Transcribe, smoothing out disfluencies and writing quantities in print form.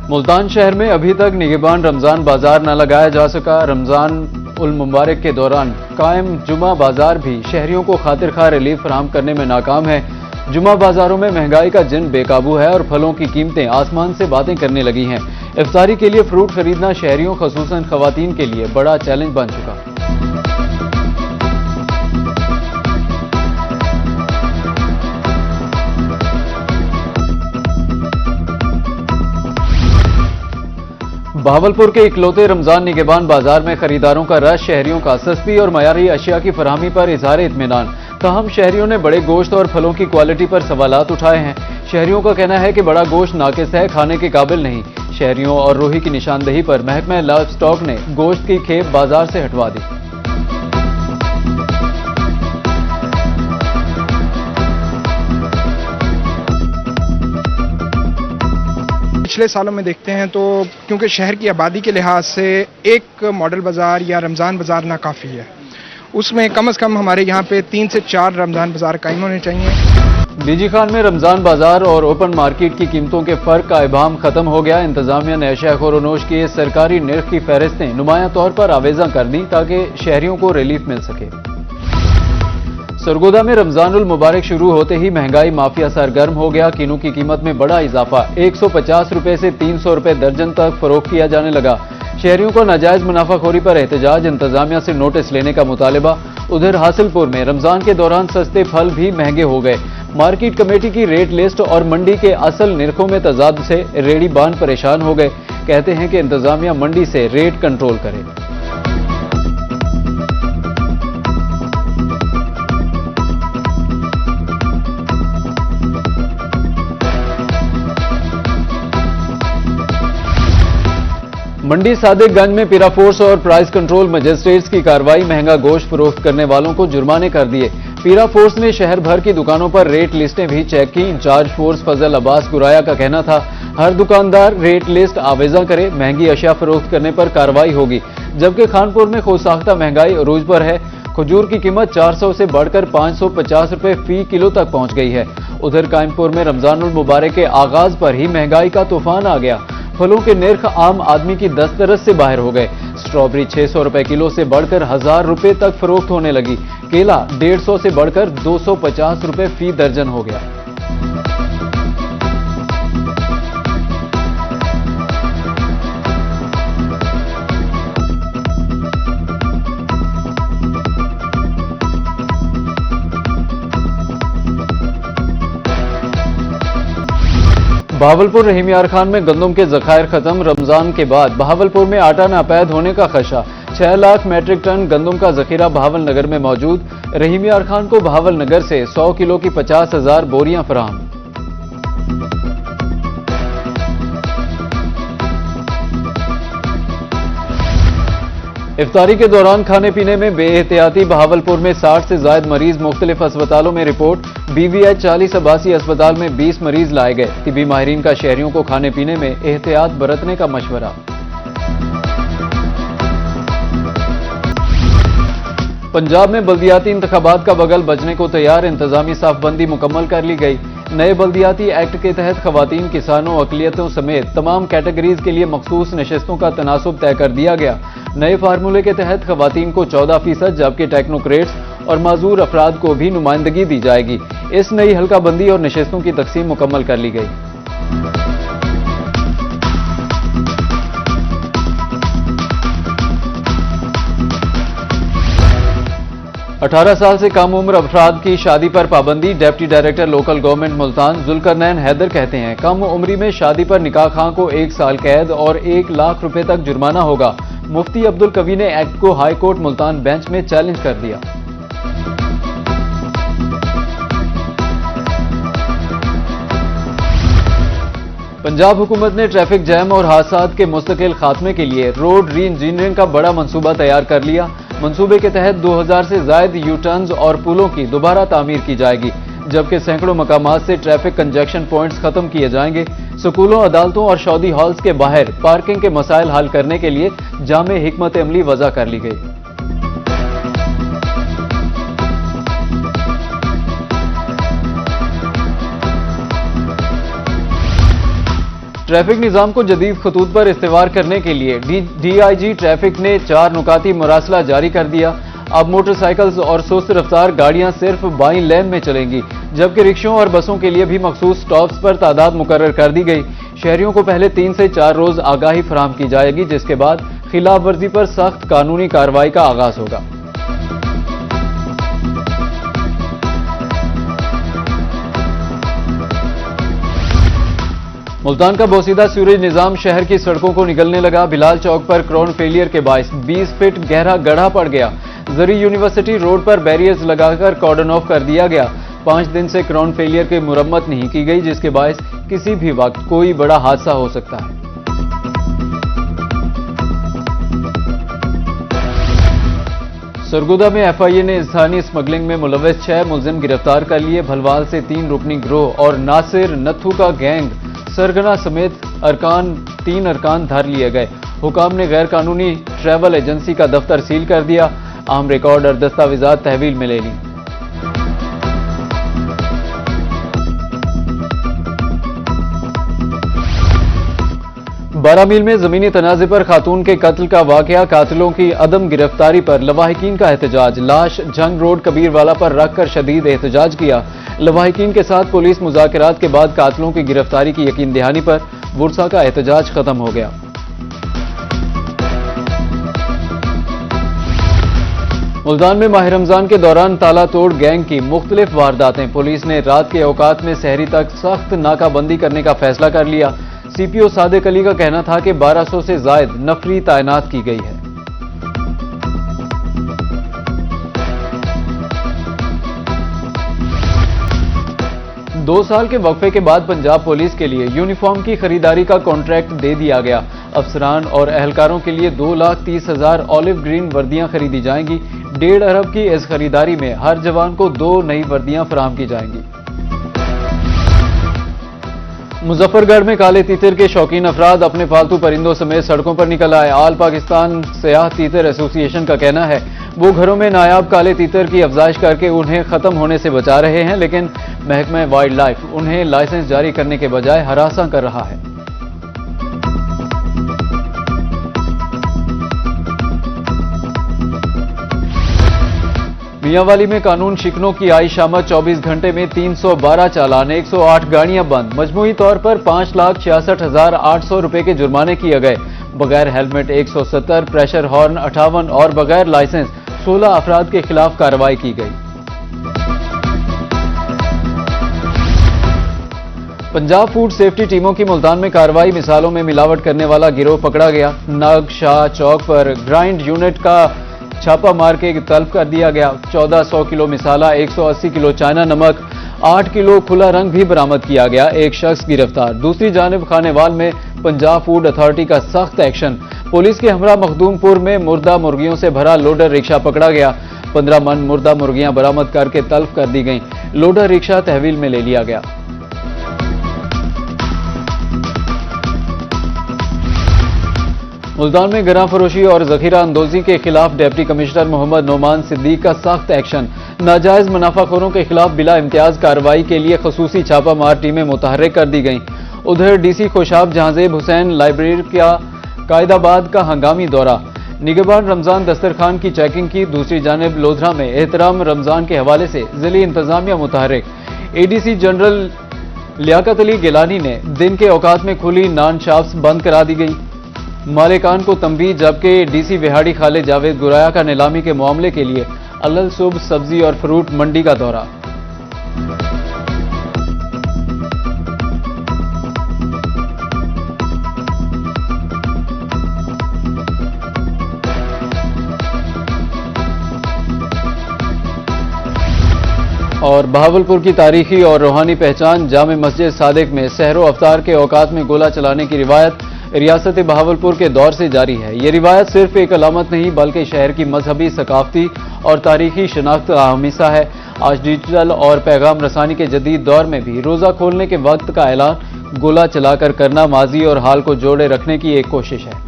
मुल्तान शहर में अभी तक निगहबान रमजान बाजार न लगाया जा सका। रमजान उल मुबारक के दौरान कायम जुमा बाजार भी शहरियों को खातिर खा रिलीफ फराहम करने में नाकाम है। जुमा बाजारों में महंगाई का जिन बेकाबू है और फलों की कीमतें आसमान से बातें करने लगी हैं। इफ्तारी के लिए फ्रूट खरीदना शहरियों खसूसन खवातीन के लिए बड़ा चैलेंज बन चुका। बहावलपुर के इकलौते रमजान निगहबान बाजार में खरीदारों का रश शहरियों का सस्ती और मयारी अशिया की फराहमी पर इजहार इत्मीनान। ताहम शहरियों ने बड़े गोश्त और फलों की क्वालिटी पर सवालात उठाए हैं। शहरियों का कहना है कि बड़ा गोश्त नाकिस है, खाने के काबिल नहीं। शहरियों और रोही की निशानदेही पर महकमा लाइव स्टॉक ने गोश्त की खेप बाजार से हटवा दी। पिछले सालों में देखते हैं तो क्योंकि शहर की आबादी के लिहाज से एक मॉडल बाज़ार या रमज़ान बाज़ार ना काफ़ी है, उसमें कम से कम हमारे यहाँ पे 3 से 4 रमज़ान बाज़ार कायम होने चाहिए। डीजी खान में रमजान बाजार और ओपन मार्केट की कीमतों के फर्क का इबाम खत्म हो गया। इंतजामिया ने अशिया खोरोनोश की सरकारी निर्ख की फहरिस्तें नुमाया तौर पर आवेजा कर दी ताकि शहरियों को रिलीफ मिल सके। सरगोदा में रमजानुल मुबारक शुरू होते ही महंगाई माफिया सरगर्म हो गया। किनू की कीमत में बड़ा इजाफा, 150 रुपए से 300 रुपए दर्जन तक फरोख्त किया जाने लगा। शहरियों को नाजायज मुनाफाखोरी पर एहतजाज, इंतजामिया से नोटिस लेने का मुतालबा। उधर हासिलपुर में रमजान के दौरान सस्ते फल भी महंगे हो गए। मार्केट कमेटी की रेट लिस्ट और मंडी के असल निरखों में तजाद से रेडी बान परेशान हो गए। कहते हैं कि इंतजामिया मंडी से रेट कंट्रोल करे। मंडी सादिकगंज में पीराफोर्स और प्राइस कंट्रोल मजिस्ट्रेट्स की कार्रवाई। महंगा गोश्त फरोख्त करने वालों को जुर्माने कर दिए। पीराफोर्स ने शहर भर की दुकानों पर रेट लिस्टें भी चेक की। इंचार्ज फोर्स फजल अब्बास गुराया का कहना था, हर दुकानदार रेट लिस्ट आवेजा करे, महंगी अशिया फरोख्त करने पर कार्रवाई होगी। जबकि खानपुर में खुदसाख्ता महंगाई अरूज पर है। खजूर की कीमत 400 से बढ़कर 550 रुपए फी किलो तक पहुंच गई है। उधर कायमपुर में रमजानुल मुबारक के आगाज पर ही महंगाई का तूफान आ गया। फलों के निर्ख आम आदमी की दस्तरस से बाहर हो गए। स्ट्रॉबेरी 600 रुपए किलो से बढ़कर 1000 रुपए तक फरोख्त होने लगी। केला 150 से बढ़कर 250 रुपए फी दर्जन हो गया। बहावलपुर रहीम यार खान में गंदम के जखायर खत्म। रमजान के बाद बहावलपुर में आटा नापैद होने का खदशा। 6 लाख मैट्रिक टन गंदम का जखीरा बहावल नगर में मौजूद। रहीम यार खान को बहावल नगर से 100 किलो की 50,000 बोरियां फराहम। इफ्तारी के दौरान खाने पीने में बेएहतियाती। बहावलपुर में 60 से ज्यादा मरीज। मुख्तलिफ अस्पतालों में रिपोर्ट। BVH 40 अब्बासी अस्पताल में 20 मरीज लाए गए। तिबी माहिरीन का शहरियों को खाने पीने में एहतियात बरतने का मशवरा। पंजाब में बल्दियाती इंतखाबात का बगल बजने को तैयार। इंतजामी साफबंदी मुकम्मल कर ली गई। नए बल्दियाती एक्ट के तहत खवातीन, किसानों, अकलियतों समेत तमाम कैटेगरीज के लिए मखसूस नशस्तों का तनासुब तय कर दिया गया। नए फार्मूले के तहत खवातीन को 14%, जबकि टेक्नोक्रेट्स और माजूर अफराद को भी नुमाइंदगी दी जाएगी। इस नई हल्काबंदी और नशस्तों की तकसीम मुकम्मल कर ली गई। अठारह साल से कम उम्र अफराद की शादी पर पाबंदी। Deputy director local government Multan Zulqarnain Haider कहते हैं, कम उम्री में शादी पर निकाह खां को 1 साल कैद और 1 लाख रुपए तक जुर्माना होगा। मुफ्ती अब्दुल कवी ने एक्ट को हाई कोर्ट मुल्तान बेंच में चैलेंज कर दिया। पंजाब हुकूमत ने ट्रैफिक जैम और हादसात के मुस्तकिल खात्मे के लिए रोड री इंजीनियरिंग का बड़ा मंसूबा तैयार कर लिया। मंसूबे के तहत 2000 से ज्यादा यू टर्न्स और पुलों की दोबारा तामीर की जाएगी, जबकि सैकड़ों मकामात से ट्रैफिक कंजेक्शन पॉइंट्स खत्म किए जाएंगे। स्कूलों, अदालतों और शौदी हॉल्स के बाहर पार्किंग के मसाइल हल करने के लिए जामे हिकमत अमली वज़ा कर ली गई। ट्रैफिक निजाम को जदीद खतूत पर इस्तेवार करने के लिए डीआईजी ट्रैफिक ने 4 नुकाती मुरासला जारी कर दिया। अब मोटरसाइकिल्स और सुस्त रफ्तार गाड़ियां सिर्फ बाईं लेन में चलेंगी, जबकि रिक्शों और बसों के लिए भी मखसूस स्टॉप्स पर तादाद मुकर्रर कर दी गई। शहरियों को पहले 3 से 4 रोज आगाही फराहम की जाएगी, जिसके बाद खिलाफ वर्जी पर सख्त कानूनी कार्रवाई का आगाज होगा। मुल्तान का बोसीदा सूरज निजाम शहर की सड़कों को निगलने लगा। बिलाल चौक पर क्राउन फेलियर के बायस 20 फीट गहरा गड्ढा पड़ गया। जरी यूनिवर्सिटी रोड पर बैरियर्स लगाकर कॉर्डन ऑफ कर दिया गया। 5 दिन से क्राउन फेलियर की मुरम्मत नहीं की गई, जिसके बायस किसी भी वक्त कोई बड़ा हादसा हो सकता है। सरगोदा में एफआईए ने इंसानी स्मगलिंग में मुलव्वस 6 मुलजिम गिरफ्तार कर लिए। भलवाल से 3 रुकनी गिरोह और नासिर नत्थू का गैंग सरगना समेत 3 अरकान धर लिए गए। हुकाम ने गैर कानूनी ट्रैवल एजेंसी का दफ्तर सील कर दिया। अहम रिकॉर्ड और दस्तावेजात तहवील में ले ली। बारामील में जमीनी तनाजे पर खातून के कत्ल का वाकया, कातिलों की अदम गिरफ्तारी पर लवाहिकीन का एहतजाज। लाश जंग रोड कबीरवाला पर रखकर शदीद एहतजाज किया। लवाहिकीन के साथ पुलिस मुज़ाकरात के बाद कातिलों की गिरफ्तारी की यकीन दहानी पर बुरसा का एहतजाज खत्म हो गया। मुल्तान में माह रमजान के दौरान ताला तोड़ गैंग की मुख्तलिफ वारदातें। पुलिस ने रात के औकात में सहरी तक सख्त नाकाबंदी करने का फैसला कर लिया। सीपीओ सादिक अली का कहना था कि 1200 से जायद नफरी तैनात की गई है। दो साल के वक्फे के बाद पंजाब पुलिस के लिए यूनिफॉर्म की खरीदारी का कॉन्ट्रैक्ट दे दिया गया। अफसरान और एहलकारों के लिए 2,30,000 ऑलिव ग्रीन वर्दियां खरीदी जाएंगी। 1.5 अरब की इस खरीदारी में हर जवान को 2 नई वर्दियां फराहम की जाएंगी। मुजफ्फरगढ़ में काले तीतर के शौकीन अफराद अपने पालतू परिंदों समेत सड़कों पर निकल आए। आल पाकिस्तान सयाह तीतर एसोसिएशन का कहना है वो घरों में नायाब काले तीतर की अफजाइश करके उन्हें खत्म होने से बचा रहे हैं, लेकिन महकमा वाइल्ड लाइफ उन्हें लाइसेंस जारी करने के बजाय हरासा कर रहा है। मियांवाली में कानून शिकनों की आई शामत। 24 घंटे में 312 चालान, 108 गाड़ियां बंद। मजमूई तौर पर 5,66,800 रुपए के जुर्माने किए गए। बगैर हेलमेट 170, प्रेशर हॉर्न 58 और बगैर लाइसेंस 16 अफराद के खिलाफ कार्रवाई की गई। पंजाब फूड सेफ्टी टीमों की मुल्तान में कार्रवाई। मिसालों में मिलावट करने वाला गिरोह पकड़ा गया। नाग शाह चौक पर ग्राइंड यूनिट का छापा मार के तलब कर दिया गया। 1400 किलो मिसाला, 180 किलो चाइना नमक, 8 किलो खुला रंग भी बरामद किया गया। एक शख्स गिरफ्तार। दूसरी जानिब खानेवाल में पंजाब फूड अथॉरिटी का सख्त एक्शन। पुलिस के हमरा मखदूमपुर में मुर्दा मुर्गियों से भरा लोडर रिक्शा पकड़ा गया। 15 मन मुर्दा मुर्गियां बरामद करके तलब कर दी गईं। लोडर रिक्शा तहवील में ले लिया गया। मुल्तान में गरा फरोशी और जखीरा अंदोजी के खिलाफ डिप्टी कमिश्नर मोहम्मद नोमान सिद्दीक का सख्त एक्शन। नाजायज मुनाफाखोरों के खिलाफ बिला इम्तियाज कार्रवाई के लिए खसूसी छापा मार टीमें मुतहर्रिक कर दी गईं। उधर डीसी खुशाब जहांजेब हुसैन लाइब्रेरी का कायदाबाद का हंगामी दौरा। निगहबान रमजान दस्तरखान की चेकिंग की। दूसरी जानिब लोधरा में एहतराम रमजान के हवाले से जिली इंतजामिया मुतहर्रिक। एडीसी जनरल लियाकत अली गिलानी ने दिन के औकात में खुली नान शॉप्स बंद करा दी गई। मालिकान को तंबीह, जबकि डीसी विहाड़ी खालिद जावेद गुराया का नीलामी के मामले के लिए अलल सुबह सब्जी और फ्रूट मंडी का दौरा। और बहावलपुर की तारीखी और रूहानी पहचान जामे मस्जिद सादिक में सहरो अफ्तार के औकात में गोला चलाने की रिवायत रियासत बहावलपुर के दौर से जारी है। ये रिवायत सिर्फ एक अलामत नहीं बल्कि शहर की मजहबी, सकाफती और तारीखी शनाख्त का अहम हिस्सा है। आज डिजिटल और पैगाम रसानी के जदीद दौर में भी रोज़ा खोलने के वक्त का ऐलान गोला चलाकर करना माजी और हाल को जोड़े रखने की एक कोशिश है।